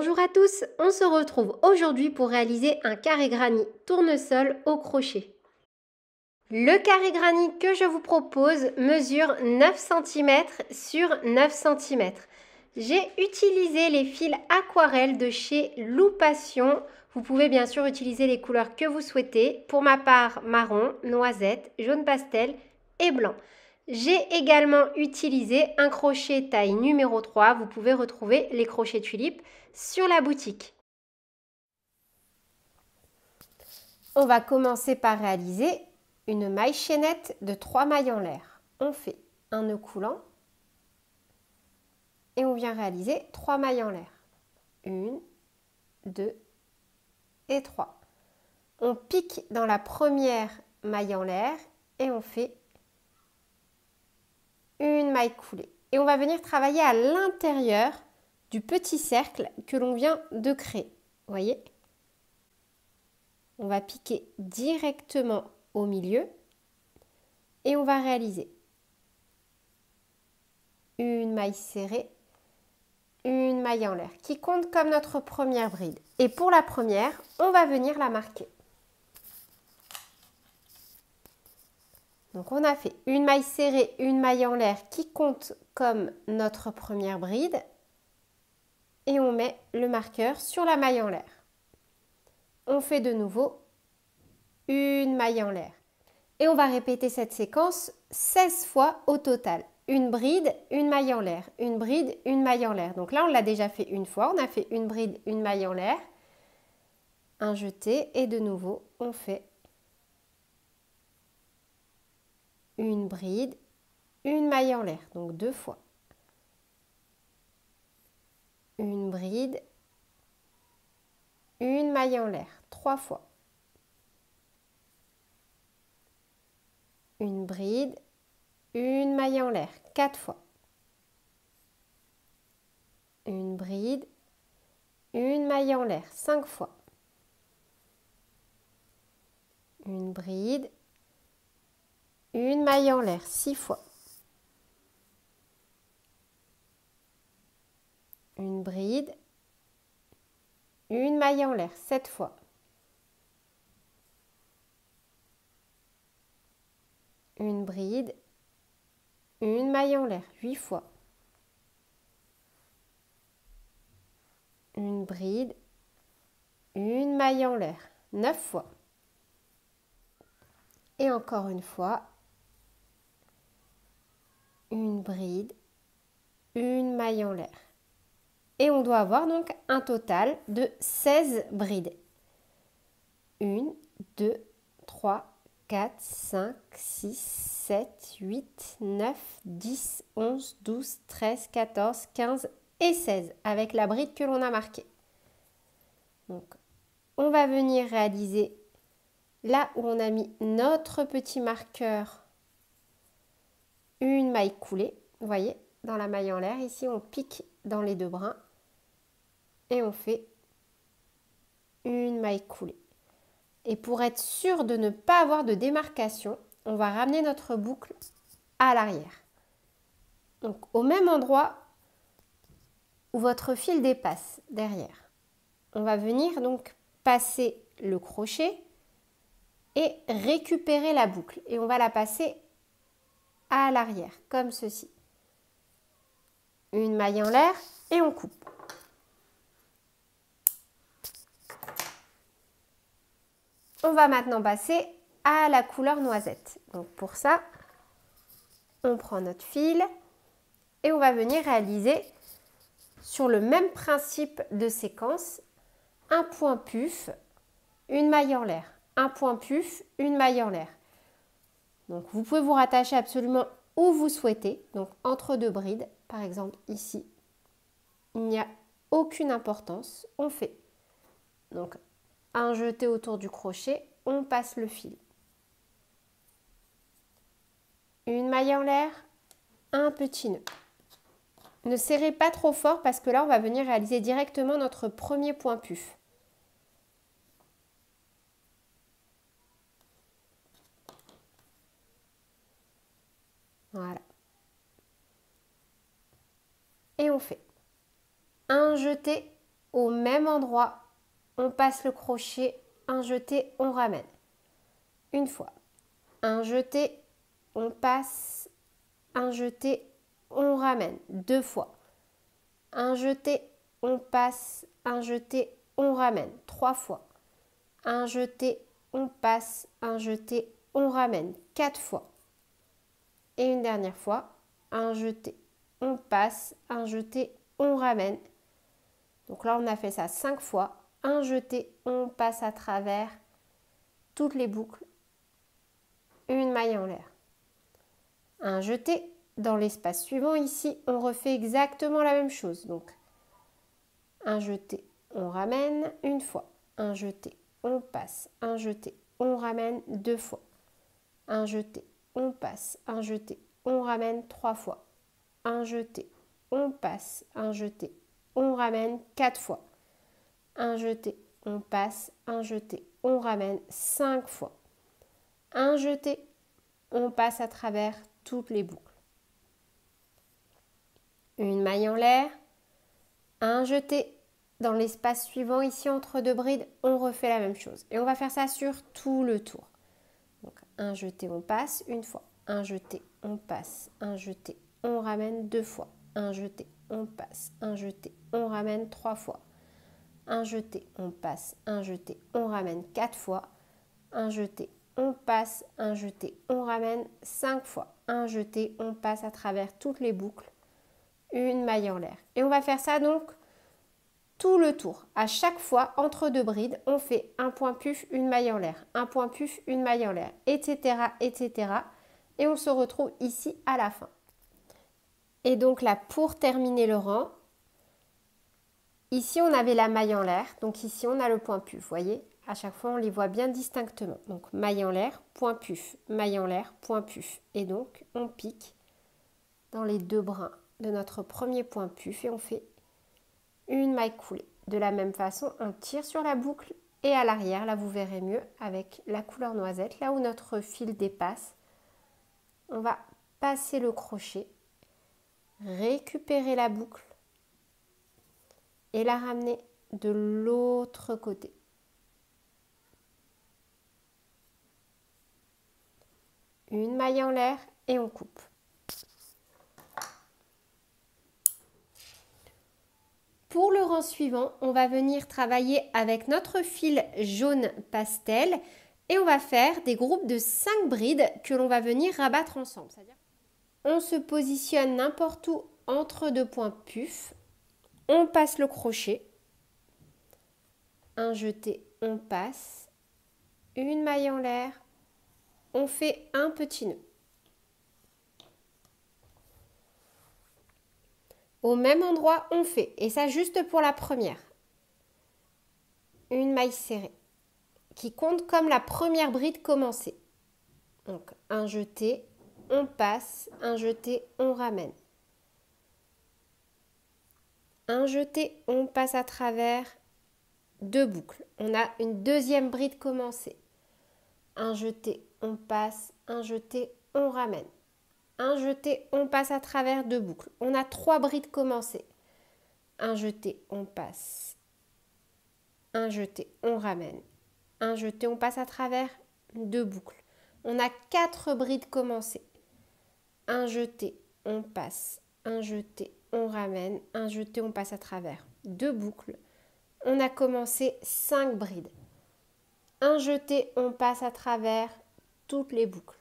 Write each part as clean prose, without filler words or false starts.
Bonjour à tous, on se retrouve aujourd'hui pour réaliser un carré granit tournesol au crochet. Le carré granit que je vous propose mesure 9 cm sur 9 cm. J'ai utilisé les fils aquarelles de chez Loupation. Vous pouvez bien sûr utiliser les couleurs que vous souhaitez. Pour ma part, marron, noisette, jaune pastel et blanc. J'ai également utilisé un crochet taille numéro 3. Vous pouvez retrouver les crochets tulipes sur la boutique. On va commencer par réaliser une maille chaînette de 3 mailles en l'air. On fait un nœud coulant et on vient réaliser 3 mailles en l'air. 1, 2 et 3. On pique dans la première maille en l'air et on fait une maille coulée. Et on va venir travailler à l'intérieur du petit cercle que l'on vient de créer. Vous voyez ? On va piquer directement au milieu et on va réaliser une maille serrée, une maille en l'air qui compte comme notre première bride. Et pour la première, on va venir la marquer. Donc on a fait une maille serrée, une maille en l'air qui compte comme notre première bride et on met le marqueur sur la maille en l'air. On fait de nouveau une maille en l'air. Et on va répéter cette séquence 16 fois au total. Une bride, une maille en l'air, une bride, une maille en l'air. Donc là, on l'a déjà fait une fois. On a fait une bride, une maille en l'air, un jeté et de nouveau, on fait une bride, une maille en l'air. Donc 2 fois. Une bride, une maille en l'air. 3 fois. Une bride, une maille en l'air. 4 fois. Une bride, une maille en l'air. 5 fois. Une bride, une maille en l'air. 6 fois. Une bride, une maille en l'air. 7 fois. Une bride, une maille en l'air. 8 fois. Une bride, une maille en l'air. 9 fois. Et encore une fois, une bride, une maille en l'air. Et on doit avoir donc un total de 16 brides. 1, 2, 3, 4, 5, 6, 7, 8, 9, 10, 11, 12, 13, 14, 15 et 16 avec la bride que l'on a marquée. Donc, on va venir réaliser là où on a mis notre petit marqueur une maille coulée. Vous voyez, dans la maille en l'air, ici on pique dans les 2 brins et on fait une maille coulée. Et pour être sûr de ne pas avoir de démarcation, on va ramener notre boucle à l'arrière. Donc au même endroit où votre fil dépasse derrière. On va venir donc passer le crochet et récupérer la boucle. Et on va la passer à l'arrière, comme ceci. Une maille en l'air et on coupe. On va maintenant passer à la couleur noisette. Donc pour ça, on prend notre fil et on va venir réaliser sur le même principe de séquence un point puf, une maille en l'air, un point puf, une maille en l'air. Donc vous pouvez vous rattacher absolument où vous souhaitez, donc entre 2 brides, par exemple ici, il n'y a aucune importance, on fait donc un jeté autour du crochet, on passe le fil. Une maille en l'air, un petit nœud. Ne serrez pas trop fort parce que là, on va venir réaliser directement notre premier point puf. Voilà. Et on fait un jeté Au même endroit, on passe le crochet, un jeté, on ramène. Une fois. Un jeté, on passe, un jeté, on ramène. Deux fois. Un jeté, on passe, un jeté, on ramène. Trois fois. Un jeté, on passe, un jeté, on ramène. Quatre fois. Et une dernière fois. Un jeté, on passe, un jeté, on ramène. Donc là, on a fait ça 5 fois. Un jeté, on passe à travers toutes les boucles. Une maille en l'air. Un jeté. Dans l'espace suivant, ici, on refait exactement la même chose. Donc, un jeté, on ramène une fois. Un jeté, on passe. Un jeté, on ramène deux fois. Un jeté, on passe. Un jeté, on ramène trois fois. Un jeté, on passe. Un jeté, on ramène quatre fois. Un jeté, on passe. Un jeté, on ramène 5 fois. Un jeté, on passe à travers toutes les boucles. Une maille en l'air, un jeté. Dans l'espace suivant, ici entre deux brides, on refait la même chose. Et on va faire ça sur tout le tour. Donc un jeté, on passe une fois. Un jeté, on passe. Un jeté, on ramène deux fois. Un jeté, on passe. Un jeté, on ramène trois fois. Un jeté, on passe. Un jeté, on ramène quatre fois. Un jeté, on passe. Un jeté, on ramène 5 fois. Un jeté, on passe à travers toutes les boucles. Une maille en l'air. Et on va faire ça donc tout le tour. À chaque fois, entre deux brides, on fait un point puf, une maille en l'air, un point puf, une maille en l'air, etc., etc. Et on se retrouve ici à la fin. Et donc là, pour terminer le rang, ici on avait la maille en l'air, donc ici on a le point puf, vous voyez? À chaque fois, on les voit bien distinctement. Donc maille en l'air, point puf, maille en l'air, point puf. Et donc, on pique dans les deux brins de notre premier point puf et on fait une maille coulée. De la même façon, on tire sur la boucle et à l'arrière, là vous verrez mieux avec la couleur noisette, là où notre fil dépasse, on va passer le crochet, récupérer la boucle et la ramener de l'autre côté. Une maille en l'air et on coupe. Pour le rang suivant, on va venir travailler avec notre fil jaune pastel et on va faire des groupes de 5 brides que l'on va venir rabattre ensemble. C'est-à-dire, on se positionne n'importe où entre deux points puf, on passe le crochet, un jeté, on passe, une maille en l'air, on fait un petit nœud. Au même endroit, on fait, et ça juste pour la première, une maille serrée qui compte comme la première bride commencée. Donc un jeté, on passe, un jeté, on ramène. Un jeté, on passe à travers deux boucles. On a une deuxième bride commencée. Un jeté, on passe, un jeté, on ramène. Un jeté, on passe à travers deux boucles. On a 3 brides commencées. Un jeté, on passe. Un jeté, on ramène. Un jeté, on passe à travers deux boucles. On a 4 brides commencées. Un jeté, on passe. Un jeté, on ramène. Un jeté, on passe à travers deux boucles. On a commencé 5 brides. Un jeté, on passe à travers toutes les boucles.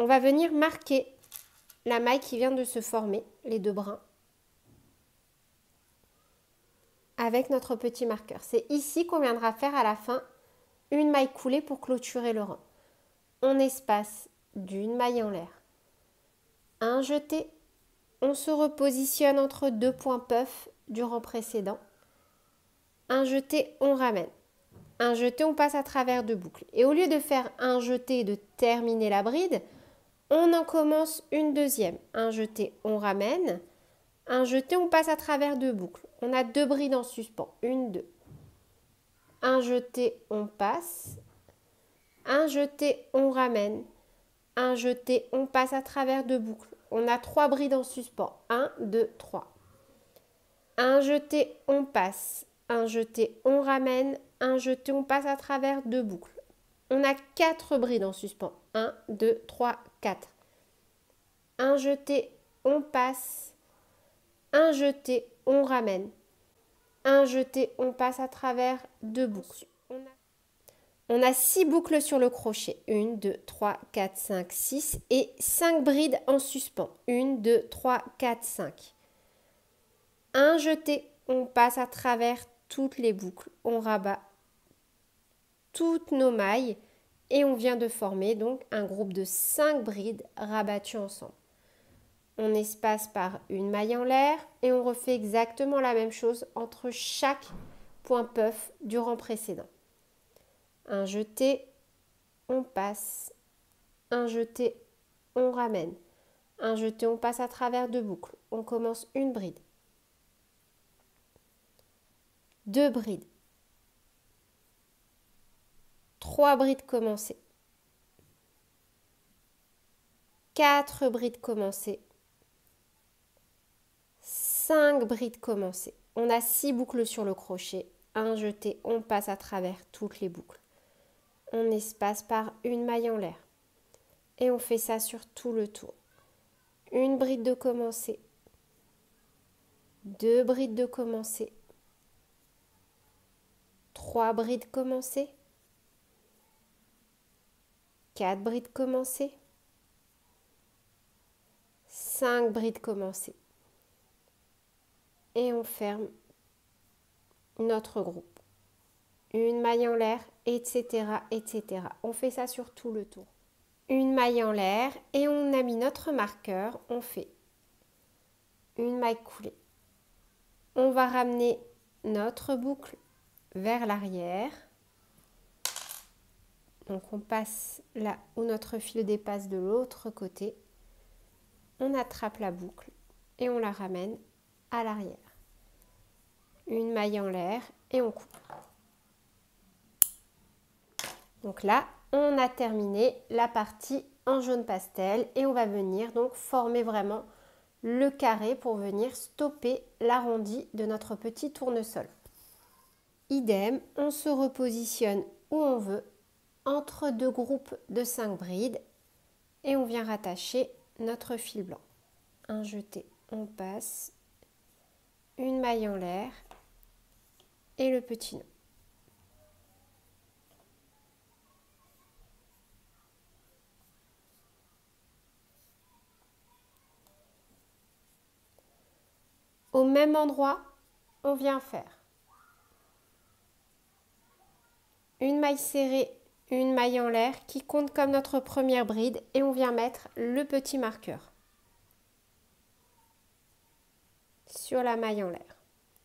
On va venir marquer la maille qui vient de se former, les deux brins, avec notre petit marqueur. C'est ici qu'on viendra faire à la fin une maille coulée pour clôturer le rang. On espace d'une maille en l'air. Un jeté, on se repositionne entre deux points puff du rang précédent. Un jeté, on ramène. Un jeté, on passe à travers deux boucles. Et au lieu de faire un jeté et de terminer la bride, on en commence une deuxième. Un jeté, on ramène. Un jeté, on passe à travers deux boucles. On a 2 brides en suspens. 1, 2. Un jeté, on passe. Un jeté, on ramène. Un jeté, on passe à travers deux boucles. On a 3 brides en suspens. 1, 2, 3. Un jeté, on passe. Un jeté, on ramène. Un jeté, on passe à travers 2 boucles. On a 4 brides en suspens. 1, 2, 3, 4. Un jeté, on passe. Un jeté, on ramène. Un jeté, on passe à travers 2 boucles. On a 6 boucles sur le crochet. 1, 2, 3, 4, 5, 6 et 5 brides en suspens. 1, 2, 3, 4, 5. Un jeté, on passe à travers toutes les boucles. On rabat toutes nos mailles et on vient de former donc un groupe de 5 brides rabattues ensemble. On espace par une maille en l'air et on refait exactement la même chose entre chaque point puff du rang précédent. Un jeté, on passe. Un jeté, on ramène. Un jeté, on passe à travers 2 boucles. On commence une bride. 2 brides. 3 brides commencées. 4 brides commencées. 5 brides commencées. On a 6 boucles sur le crochet. Un jeté, on passe à travers toutes les boucles. On espace par une maille en l'air. Et on fait ça sur tout le tour. Une bride de commencer. 2 brides de commencer. 3 brides commencées. 4 brides commencées. 5 brides commencées. Et on ferme notre groupe. Une maille en l'air, etc., etc. On fait ça sur tout le tour. Une maille en l'air et on a mis notre marqueur. On fait une maille coulée. On va ramener notre boucle vers l'arrière. Donc on passe là où notre fil dépasse de l'autre côté. On attrape la boucle et on la ramène à l'arrière. Une maille en l'air et on coupe. Donc là, on a terminé la partie en jaune pastel et on va venir donc former vraiment le carré pour venir stopper l'arrondi de notre petit tournesol. Idem, on se repositionne où on veut entre 2 groupes de 5 brides et on vient rattacher notre fil blanc. Un jeté, on passe, une maille en l'air et le petit nœud. Au même endroit, on vient faire une maille serrée, une maille en l'air qui compte comme notre première bride et on vient mettre le petit marqueur sur la maille en l'air.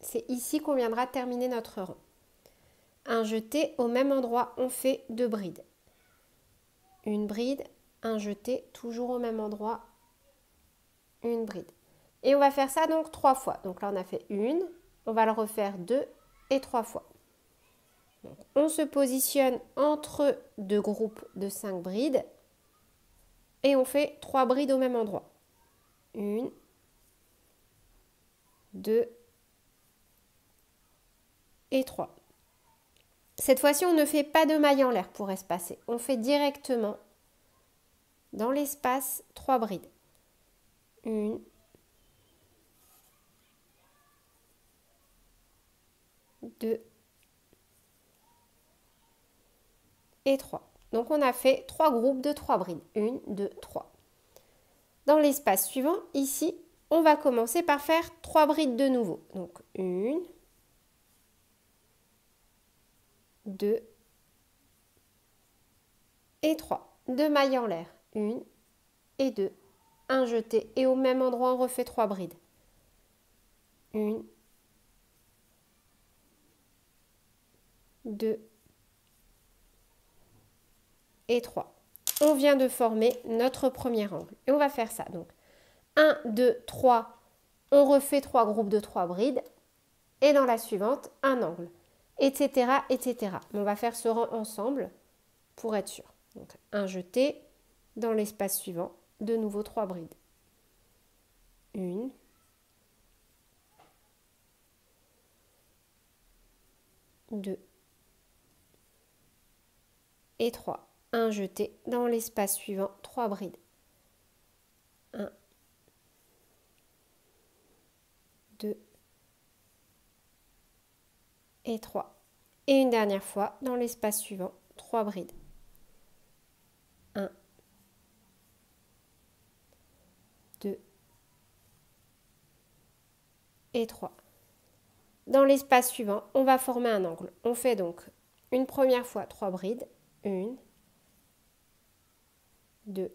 C'est ici qu'on viendra terminer notre rang. Un jeté, au même endroit, on fait 2 brides. Une bride, un jeté, toujours au même endroit, une bride. Et on va faire ça donc 3 fois. Donc là, on a fait une, on va le refaire 2 et 3 fois. Donc, on se positionne entre 2 groupes de 5 brides et on fait 3 brides au même endroit. 1, 2 et 3. Cette fois-ci, on ne fait pas de maille en l'air pour espacer. On fait directement dans l'espace 3 brides. 1, 2 et 3. Donc on a fait 3 groupes de 3 brides. 1, 2, 3. Dans l'espace suivant, ici, on va commencer par faire 3 brides de nouveau. Donc 1, 2 et 3. 2 mailles en l'air. 1 et 2. Un jeté et au même endroit, on refait 3 brides. 1, 2 et 3. On vient de former notre premier angle. Et on va faire ça. Donc 1, 2, 3. On refait 3 groupes de 3 brides. Et dans la suivante, un angle. Etc. etc. On va faire ce rang ensemble pour être sûr. Donc un jeté. Dans l'espace suivant, de nouveau 3 brides. 1, 2 et 3. Un jeté dans l'espace suivant, 3 brides. 1, 2 et 3. Et une dernière fois dans l'espace suivant, 3 brides. 1, 2 et 3. Dans l'espace suivant, on va former un angle. On fait donc une première fois 3 brides. 1, 2,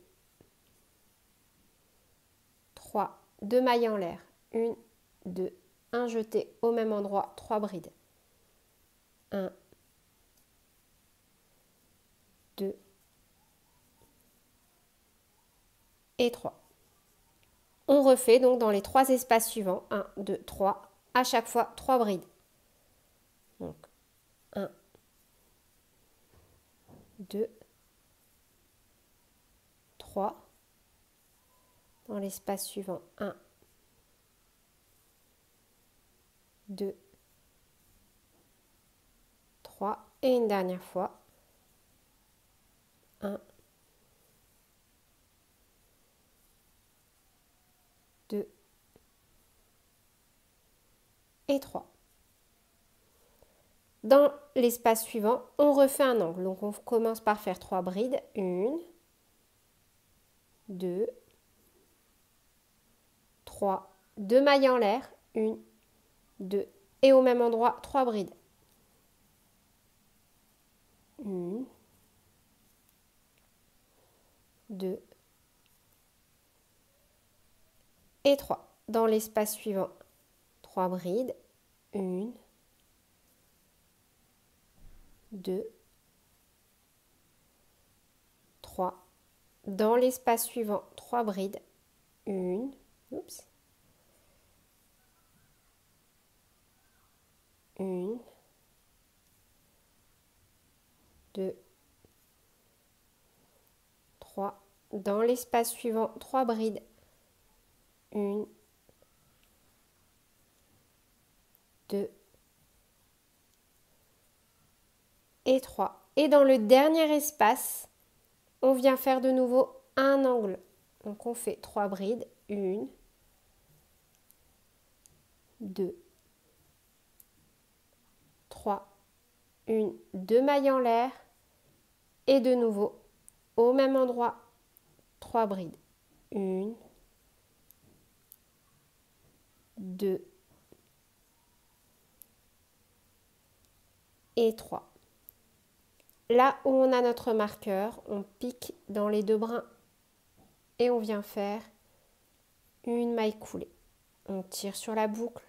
3. 2 mailles en l'air. 1, 2, 1 jeté au même endroit, 3 brides. 1, 2 et 3. On refait donc dans les 3 espaces suivants. 1, 2, 3. À chaque fois, 3 brides. Donc, 1, 2, 3. Dans l'espace suivant, 1, 2, 3. Et une dernière fois, 1, 2 et 3. Dans l'espace suivant, on refait un angle. Donc on commence par faire 3 brides. 1, 2, 3. 2 mailles en l'air. 1, 2. Et au même endroit, 3 brides. 1, 2 et 3. Dans l'espace suivant, 3 brides. 1, 2, 3. Dans l'espace suivant, 3 brides. 1, 1, 2, 3. Dans l'espace suivant, 3 brides. 1, 2 et 3. Et dans le dernier espace, on vient faire de nouveau un angle. Donc on fait 3 brides. 1, 2, 3. 1, 2 mailles en l'air. Et de nouveau, au même endroit, 3 brides. 1, 2 et 3. Là où on a notre marqueur, on pique dans les 2 brins et on vient faire une maille coulée. On tire sur la boucle.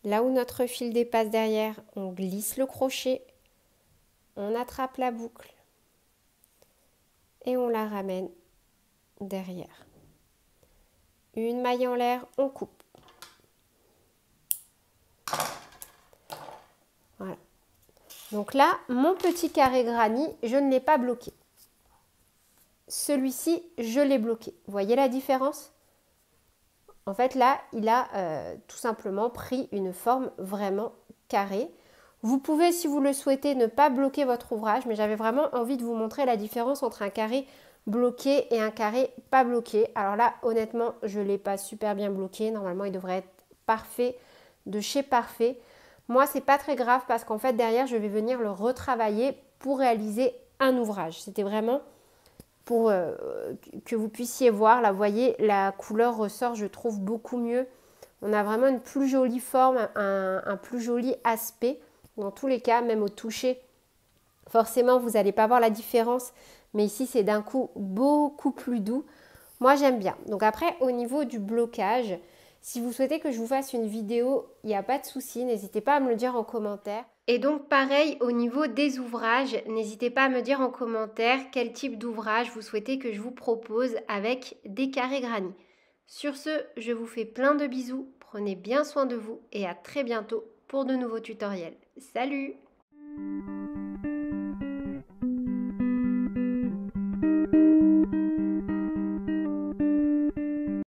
Là où notre fil dépasse derrière, on glisse le crochet, on attrape la boucle et on la ramène derrière. Une maille en l'air, on coupe. Voilà. Donc là, mon petit carré granny, je ne l'ai pas bloqué. Celui-ci, je l'ai bloqué. Vous voyez la différence? En fait, là, il a tout simplement pris une forme vraiment carrée. Vous pouvez, si vous le souhaitez, ne pas bloquer votre ouvrage, mais j'avais vraiment envie de vous montrer la différence entre un carré bloqué et un carré pas bloqué. Alors là, honnêtement, je ne l'ai pas super bien bloqué. Normalement, il devrait être parfait, de chez Parfait. Moi, c'est pas très grave parce qu'en fait, derrière, je vais venir le retravailler pour réaliser un ouvrage. C'était vraiment pour que vous puissiez voir. Là, vous voyez, la couleur ressort, je trouve, beaucoup mieux. On a vraiment une plus jolie forme, un plus joli aspect. Dans tous les cas, même au toucher, forcément, vous n'allez pas voir la différence. Mais ici, c'est d'un coup beaucoup plus doux. Moi, j'aime bien. Donc après, au niveau du blocage, si vous souhaitez que je vous fasse une vidéo, il n'y a pas de souci. N'hésitez pas à me le dire en commentaire. Et donc pareil, au niveau des ouvrages, n'hésitez pas à me dire en commentaire quel type d'ouvrage vous souhaitez que je vous propose avec des carrés granny. Sur ce, je vous fais plein de bisous, prenez bien soin de vous et à très bientôt pour de nouveaux tutoriels. Salut!